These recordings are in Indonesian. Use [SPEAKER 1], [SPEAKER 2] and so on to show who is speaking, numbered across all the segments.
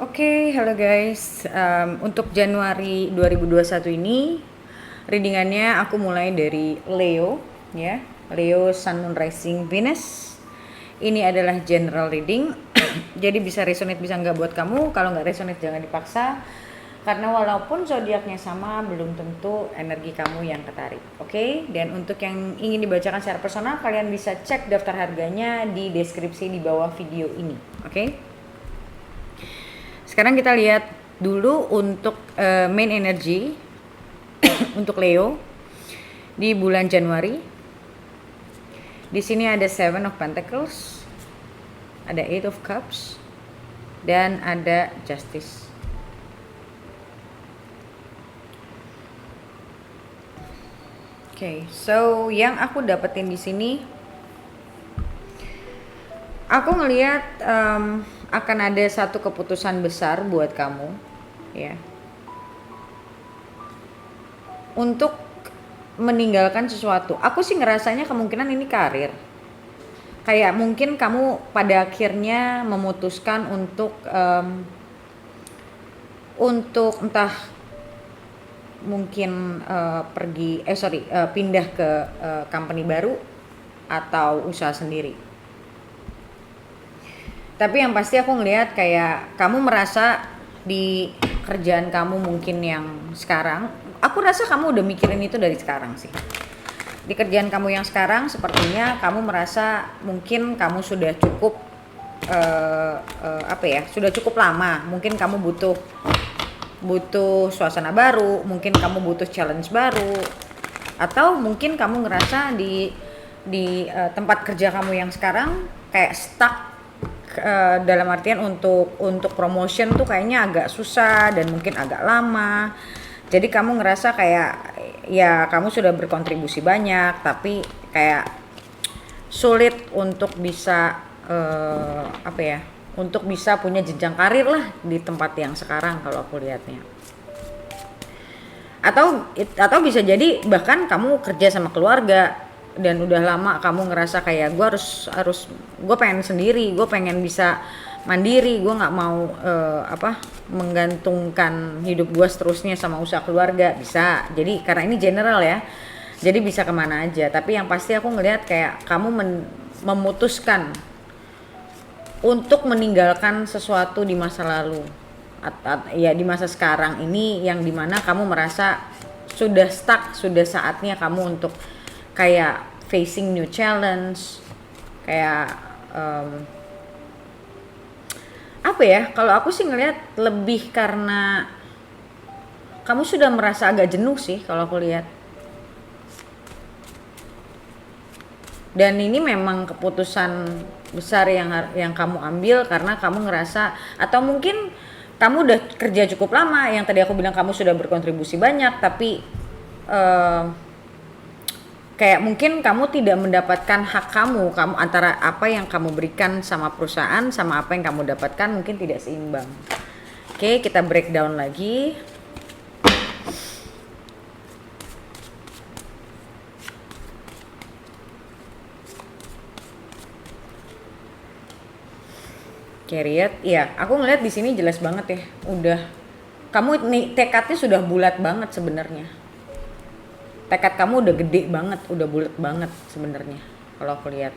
[SPEAKER 1] Oke, halo guys. Untuk Januari 2021 ini, readingannya aku mulai dari Leo, ya. Leo, Sun, Moon, Rising, Venus. Ini adalah general reading. Jadi bisa resonate, bisa nggak buat kamu. Kalau nggak resonate jangan dipaksa. Karena walaupun zodiaknya sama, belum tentu energi kamu yang ketarik. Oke? Dan untuk yang ingin dibacakan secara personal, kalian bisa cek daftar harganya di deskripsi di bawah video ini. Oke? Sekarang kita lihat dulu untuk main energy untuk Leo di bulan Januari. Di sini ada Seven of Pentacles, ada Eight of Cups, dan ada Justice. Oke, so yang aku dapetin di sini, aku ngelihat akan ada satu keputusan besar buat kamu, ya, untuk meninggalkan sesuatu. Aku sih ngerasanya kemungkinan ini karir. Kayak mungkin kamu pada akhirnya memutuskan untuk entah mungkin pindah ke company baru atau usaha sendiri. Tapi yang pasti aku ngelihat kayak kamu merasa di kerjaan kamu mungkin yang sekarang, aku rasa kamu udah mikirin itu dari sekarang sih. Di kerjaan kamu yang sekarang sepertinya kamu merasa mungkin kamu sudah cukup sudah cukup lama. Mungkin kamu butuh suasana baru, mungkin kamu butuh challenge baru, atau mungkin kamu ngerasa di tempat kerja kamu yang sekarang kayak stuck, dalam artian untuk promotion tuh kayaknya agak susah dan mungkin agak lama. Jadi kamu ngerasa kayak ya kamu sudah berkontribusi banyak tapi kayak sulit untuk bisa untuk bisa punya jenjang karir lah di tempat yang sekarang kalau aku lihatnya. Atau bisa jadi bahkan kamu kerja sama keluarga dan udah lama kamu ngerasa kayak gue pengen sendiri, gue pengen bisa mandiri, gue nggak mau menggantungkan hidup gue seterusnya sama usaha keluarga. Bisa jadi karena ini general ya, jadi bisa kemana aja. Tapi yang pasti aku ngelihat kayak kamu memutuskan untuk meninggalkan sesuatu di masa lalu, ya di masa sekarang ini yang dimana kamu merasa sudah stuck, sudah saatnya kamu untuk kayak facing new challenge, kayak kalau aku sih ngelihat lebih karena kamu sudah merasa agak jenuh sih kalau aku lihat. Dan ini memang keputusan besar yang kamu ambil karena kamu ngerasa, atau mungkin kamu udah kerja cukup lama, yang tadi aku bilang kamu sudah berkontribusi banyak tapi kayak mungkin kamu tidak mendapatkan hak kamu antara apa yang kamu berikan sama perusahaan sama apa yang kamu dapatkan mungkin tidak seimbang. Oke, kita breakdown lagi. Chariot, ya, aku ngeliat di sini jelas banget ya. Udah, kamu nih tekadnya sudah bulat banget sebenarnya. Tekad kamu udah gede banget, udah bulat banget sebenarnya kalau aku lihat.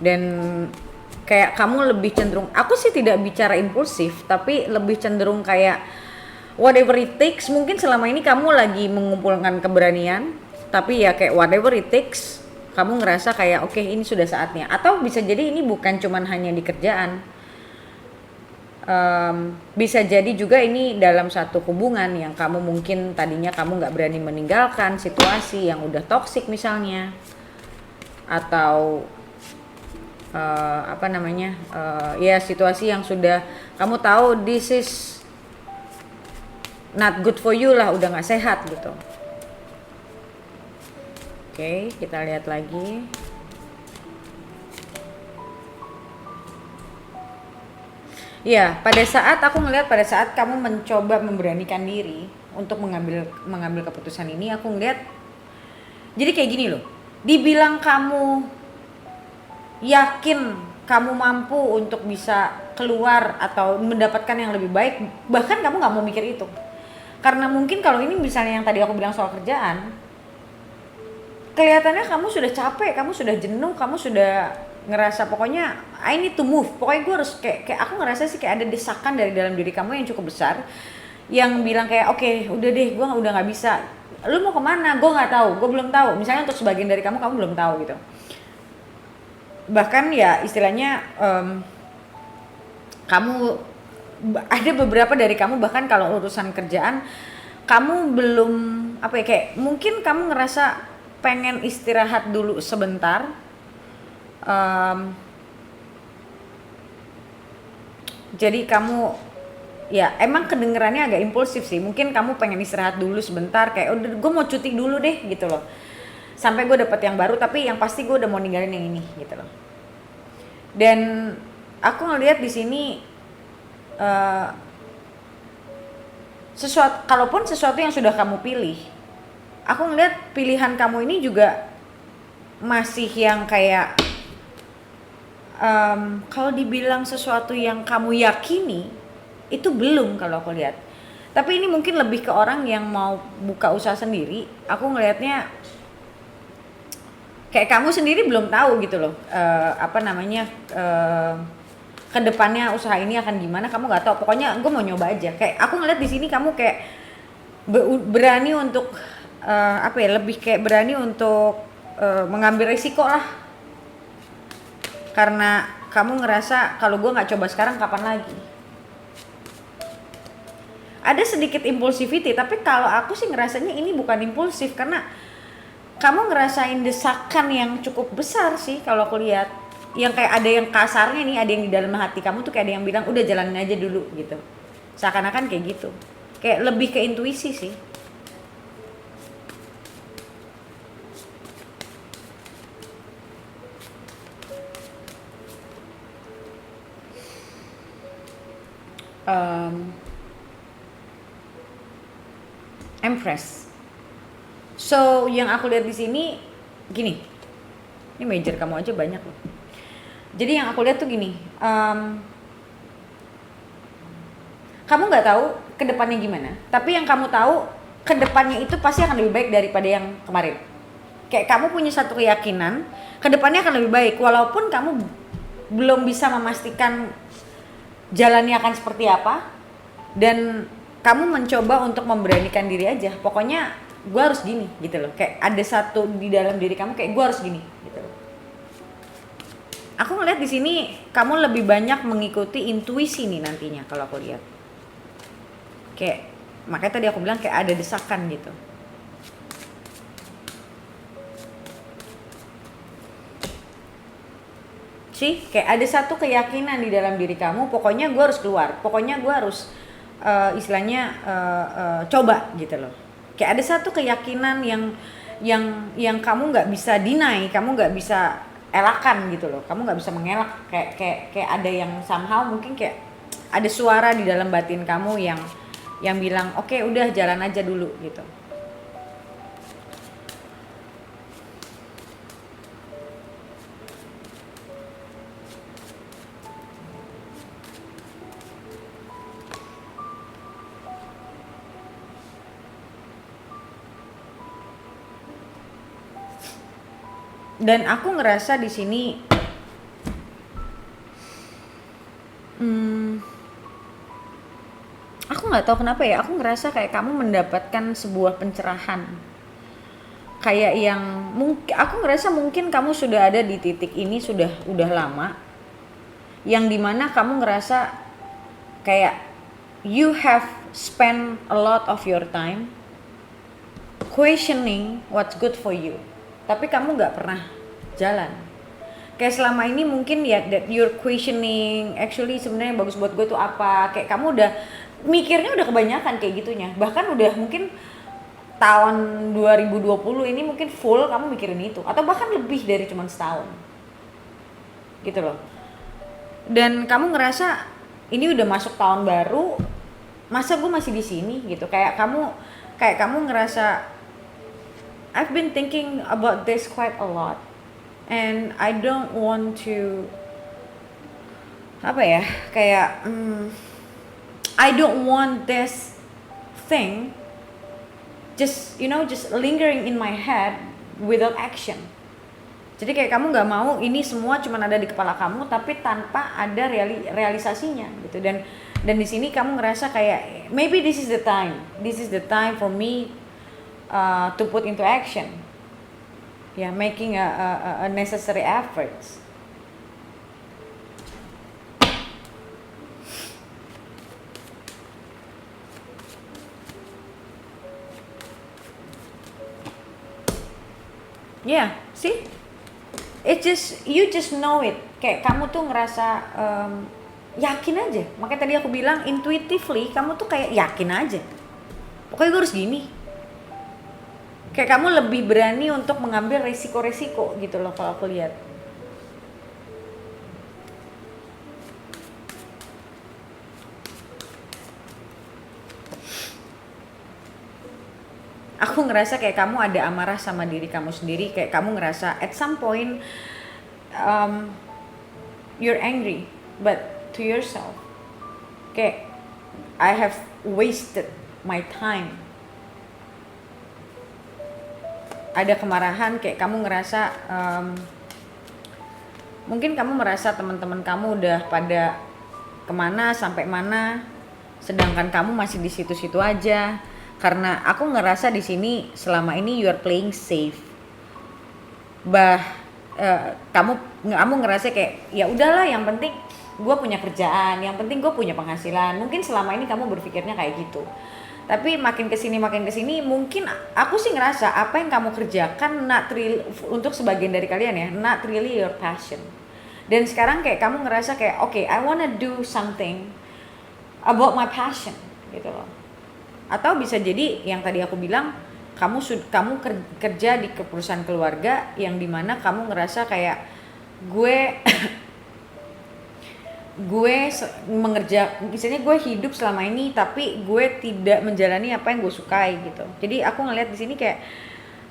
[SPEAKER 1] Dan kayak kamu lebih cenderung, aku sih tidak bicara impulsif, tapi lebih cenderung kayak whatever it takes. Mungkin selama ini kamu lagi mengumpulkan keberanian, tapi ya kayak whatever it takes. Kamu ngerasa kayak oke, ini sudah saatnya. Atau bisa jadi ini bukan cuman hanya di kerjaan, bisa jadi juga ini dalam satu hubungan yang kamu mungkin tadinya kamu nggak berani meninggalkan situasi yang udah toksik misalnya, atau ya situasi yang sudah kamu tahu this is not good for you lah, udah nggak sehat gitu. Oke, kita lihat lagi. Ya, pada saat kamu mencoba memberanikan diri untuk mengambil keputusan ini, aku ngeliat jadi kayak gini loh. Dibilang kamu yakin kamu mampu untuk bisa keluar atau mendapatkan yang lebih baik, bahkan kamu nggak mau mikir itu. Karena mungkin kalau ini misalnya yang tadi aku bilang soal kerjaan, kelihatannya kamu sudah capek, kamu sudah jenuh, kamu sudah ngerasa pokoknya I need to move, pokoknya gue harus kayak aku ngerasa sih kayak ada desakan dari dalam diri kamu yang cukup besar yang bilang kayak oke, udah deh, gue udah nggak bisa. Lu mau kemana? Gue nggak tahu, gue belum tahu. Misalnya untuk sebagian dari kamu belum tahu gitu. Bahkan ya istilahnya kamu ada beberapa dari kamu bahkan kalau urusan kerjaan kamu belum apa ya, kayak mungkin kamu ngerasa pengen istirahat dulu sebentar. Jadi kamu ya emang kedengerannya agak impulsif sih, mungkin kamu pengen istirahat dulu sebentar, kayak udah gue mau cuti dulu deh gitu loh, sampai gue dapet yang baru, tapi yang pasti gue udah mau ninggalin yang ini gitu loh. Dan aku ngelihat di sini kalaupun sesuatu yang sudah kamu pilih, aku ngelihat pilihan kamu ini juga masih yang kayak kalau dibilang sesuatu yang kamu yakini itu belum, kalau aku lihat. Tapi ini mungkin lebih ke orang yang mau buka usaha sendiri. Aku ngelihatnya kayak kamu sendiri belum tahu gitu loh, kedepannya usaha ini akan gimana, kamu nggak tahu. Pokoknya gue mau nyoba aja. Kayak aku ngeliat di sini kamu kayak berani untuk lebih kayak berani untuk mengambil risiko lah, karena kamu ngerasa kalau gue nggak coba sekarang kapan lagi. Ada sedikit impulsivity, tapi kalau aku sih ngerasanya ini bukan impulsif, karena kamu ngerasain desakan yang cukup besar sih kalau aku lihat. Yang kayak ada yang kasarnya nih, ada yang di dalam hati kamu tuh kayak ada yang bilang udah jalanin aja dulu gitu. Seakan-akan kayak gitu. Kayak lebih ke intuisi sih. Empress. So yang aku lihat di sini gini, ini major kamu aja banyak loh. Jadi yang aku lihat tuh gini, kamu nggak tahu kedepannya gimana, tapi yang kamu tahu kedepannya itu pasti akan lebih baik daripada yang kemarin. Kayak kamu punya satu keyakinan kedepannya akan lebih baik, walaupun kamu belum bisa memastikan jalannya akan seperti apa, dan kamu mencoba untuk memberanikan diri aja. Pokoknya gue harus gini gitu loh, kayak ada satu di dalam diri kamu kayak gue harus gini gitu loh. Aku ngeliat di sini kamu lebih banyak mengikuti intuisi nih nantinya kalau aku lihat. Kayak makanya tadi aku bilang kayak ada desakan gitu. Sih, kayak ada satu keyakinan di dalam diri kamu, pokoknya gue harus keluar, pokoknya gue harus coba gitu loh. Kayak ada satu keyakinan yang kamu nggak bisa deny, kamu nggak bisa elakan gitu loh, kamu nggak bisa mengelak. Kayak ada yang somehow mungkin kayak ada suara di dalam batin kamu yang bilang oke, udah jalan aja dulu gitu. Dan aku ngerasa di sini aku nggak tahu kenapa ya, aku ngerasa kayak kamu mendapatkan sebuah pencerahan, kayak yang mungkin aku ngerasa mungkin kamu sudah ada di titik ini udah lama, yang dimana kamu ngerasa kayak you have spent a lot of your time questioning what's good for you, tapi kamu nggak pernah jalan. Kayak selama ini mungkin ya that you're questioning actually sebenarnya bagus buat gue tuh apa, kayak kamu udah mikirnya udah kebanyakan kayak gitunya, bahkan udah mungkin tahun 2020 ini mungkin full kamu mikirin itu, atau bahkan lebih dari cuma setahun gitu loh. Dan kamu ngerasa ini udah masuk tahun baru, masa gue masih di sini gitu. Kayak kamu ngerasa I've been thinking about this quite a lot and I don't want to apa ya, kayak I don't want this thing just just lingering in my head without action. Jadi kayak kamu nggak mau ini semua cuma ada di kepala kamu tapi tanpa ada realisasinya gitu. Dan di sini kamu ngerasa kayak maybe this is the time for me to put into action, making a necessary efforts. See, you just know it. Kayak kamu tuh ngerasa yakin aja. Makanya tadi aku bilang intuitively kamu tuh kayak yakin aja. Pokoknya gue harus gini. Kayak kamu lebih berani untuk mengambil resiko-resiko gitu loh kalau aku lihat. Aku ngerasa kayak kamu ada amarah sama diri kamu sendiri, kayak kamu ngerasa at some point you're angry but to yourself, kayak I have wasted my time. Ada kemarahan, kayak kamu ngerasa mungkin kamu merasa teman-teman kamu udah pada kemana sampai mana, sedangkan kamu masih di situ-situ aja. Karena aku ngerasa di sini selama ini you are playing safe. Kamu ngerasa kayak ya udahlah, yang penting gue punya kerjaan, yang penting gue punya penghasilan. Mungkin selama ini kamu berpikirnya kayak gitu. Tapi makin kesini mungkin aku sih ngerasa apa yang kamu kerjakan untuk sebagian dari kalian ya, not really your passion. Dan sekarang kayak kamu ngerasa kayak okay, I wanna do something about my passion gitu loh. Atau bisa jadi yang tadi aku bilang, kamu kerja di perusahaan keluarga yang dimana kamu ngerasa kayak gue misalnya gue hidup selama ini tapi gue tidak menjalani apa yang gue sukai gitu. Jadi aku ngelihat di sini kayak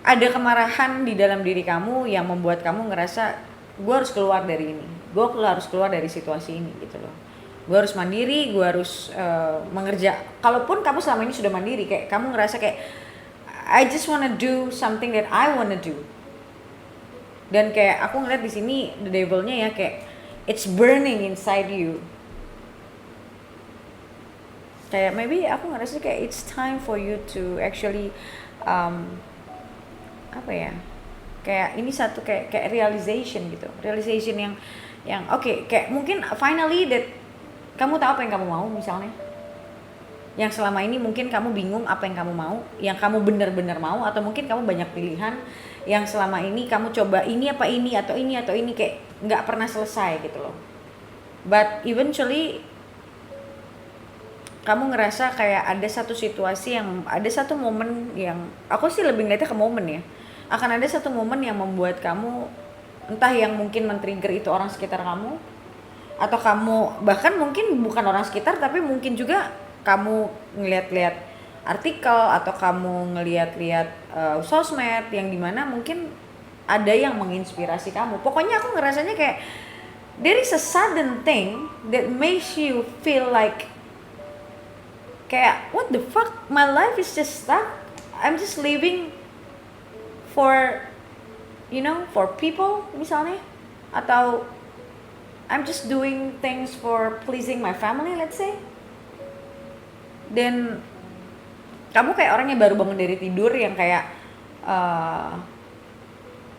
[SPEAKER 1] ada kemarahan di dalam diri kamu yang membuat kamu ngerasa gue harus keluar dari ini, gue harus keluar dari situasi ini gitu loh. Gue harus mandiri, gue harus kalaupun kamu selama ini sudah mandiri, kayak kamu ngerasa kayak I just wanna do something that I wanna do. Dan kayak aku ngeliat di sini the devil-nya ya, kayak it's burning inside you. Kayak maybe aku ngerasa kayak it's time for you to actually kayak ini satu kayak realization gitu, realization yang okay, kayak mungkin finally that kamu tahu apa yang kamu mau misalnya. Yang selama ini mungkin kamu bingung apa yang kamu mau, yang kamu benar-benar mau, atau mungkin kamu banyak pilihan yang selama ini kamu coba ini apa ini atau ini kayak nggak pernah selesai gitu loh. But eventually kamu ngerasa kayak ada satu situasi ada satu momen yang aku sih lebih ngeliatnya ke momen ya. Akan ada satu momen yang membuat kamu entah yang mungkin men-trigger itu orang sekitar kamu, atau kamu bahkan mungkin bukan orang sekitar tapi mungkin juga kamu ngeliat-liat artikel atau kamu ngeliat-liat sosmed yang dimana mungkin ada yang menginspirasi kamu. Pokoknya aku ngerasanya kayak there is a sudden thing that makes you feel like kayak what the fuck, my life is just stuck, I'm just living for for people misalnya, atau I'm just doing things for pleasing my family, let's say. Dan kamu kayak orang yang baru bangun dari tidur yang kayak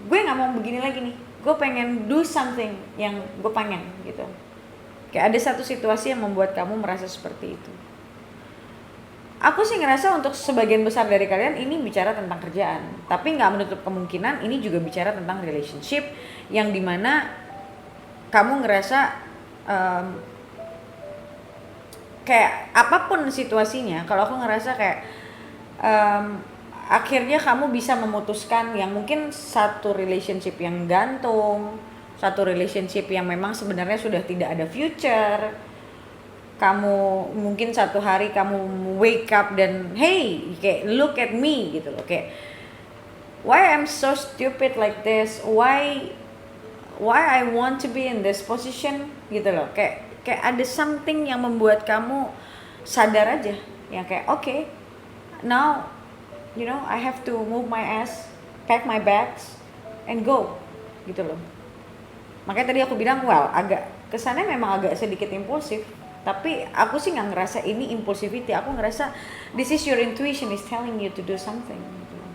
[SPEAKER 1] gue nggak mau begini lagi nih, gue pengen do something yang gue pengen gitu. Kayak ada satu situasi yang membuat kamu merasa seperti itu. Aku sih ngerasa untuk sebagian besar dari kalian ini bicara tentang kerjaan, tapi nggak menutup kemungkinan ini juga bicara tentang relationship yang dimana kamu ngerasa kayak apapun situasinya, kalau aku ngerasa kayak akhirnya kamu bisa memutuskan yang mungkin satu relationship yang gantung, satu relationship yang memang sebenarnya sudah tidak ada future. Kamu mungkin satu hari kamu wake up dan hey, kayak look at me gitu loh, kayak why I'm so stupid like this, why I want to be in this position gitu loh, kayak Kayak ada something yang membuat kamu sadar aja, yang kayak okay, now you know I have to move my ass, pack my bags and go gitu loh. Makanya tadi aku bilang well agak kesannya memang agak sedikit impulsif, tapi aku sih nggak ngerasa ini impulsivity. Aku ngerasa this is your intuition is telling you to do something gitu loh,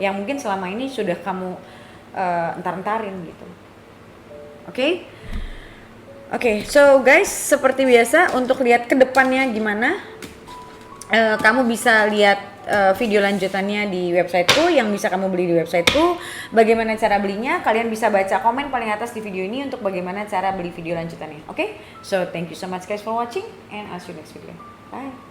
[SPEAKER 1] yang mungkin selama ini sudah kamu entar-entarin gitu. Oke, so guys, seperti biasa untuk lihat ke depannya gimana, kamu bisa lihat video lanjutannya di websiteku yang bisa kamu beli di websiteku. Bagaimana cara belinya? Kalian bisa baca komen paling atas di video ini untuk bagaimana cara beli video lanjutannya. So thank you so much guys for watching and I'll see you next video. Bye.